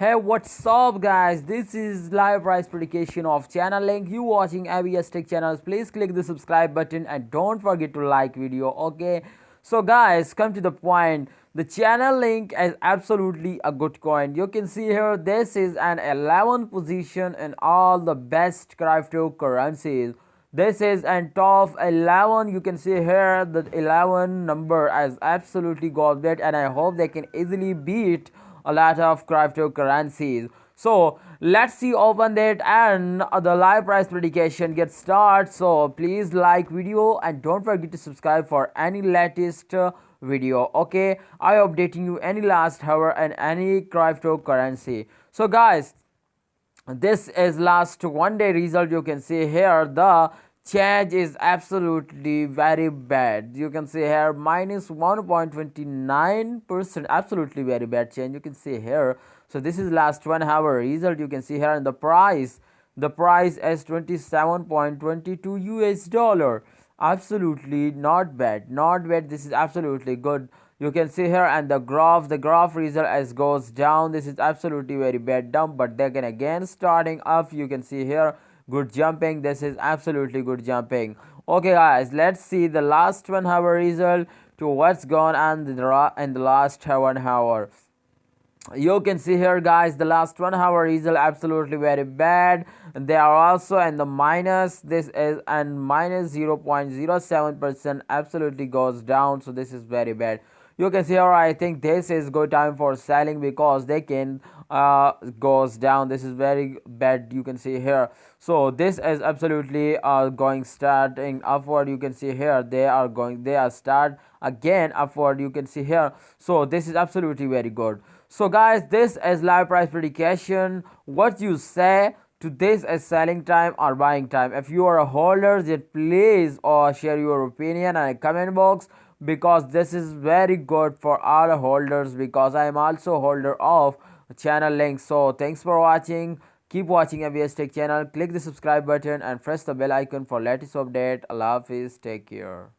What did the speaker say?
Hey, what's up, guys? This is live price prediction of Chainlink. You watching ABS Tech channels? Please click the subscribe button and don't forget to like video. Okay, so guys, come to the point. The Chainlink is absolutely a good coin. You can see here this is an 11th position in all the best cryptocurrencies. This is and top 11. You can see here the 11 number as absolutely goblet, and I hope they can easily beat a lot of cryptocurrencies. So let's see open that and the live price prediction gets started. So please like video and don't forget to subscribe for any latest video. Okay, I updating you any last hour and any cryptocurrency. So guys, this is last 1 day result. You can see here the change is absolutely very bad. You can see here minus 1.29%, absolutely very bad change. You can see here. So this is last 1 hour result. You can see here in the price is 27.22 US dollar. Absolutely not bad, not bad. This is absolutely good. You can see here, and the graph result as goes down. This is absolutely very bad dump, but they can again starting up. You can see here good jumping. This is absolutely good jumping. Okay guys, let's see the last 1 hour result to what's gone on in the last 1 hour. You can see here guys, the last 1 hour result absolutely very bad. They are also in the minus. This is and minus 0.07%, absolutely goes down. So this is very bad. You can see here, I think this is good time for selling because they can goes down. This is very bad. You can see here. So this is absolutely going starting upward. You can see here they are start again upward. You can see here. So this is absolutely very good. So guys, this is live price prediction. What you say to this is selling time or buying time? If you are a holder, then please share your opinion in a comment box, because this is very good for all holders, because I am also a holder of Chainlink. So thanks for watching. Keep watching ABS Tech channel. Click the subscribe button and press the bell icon for latest update. Allah Hafiz. Take care.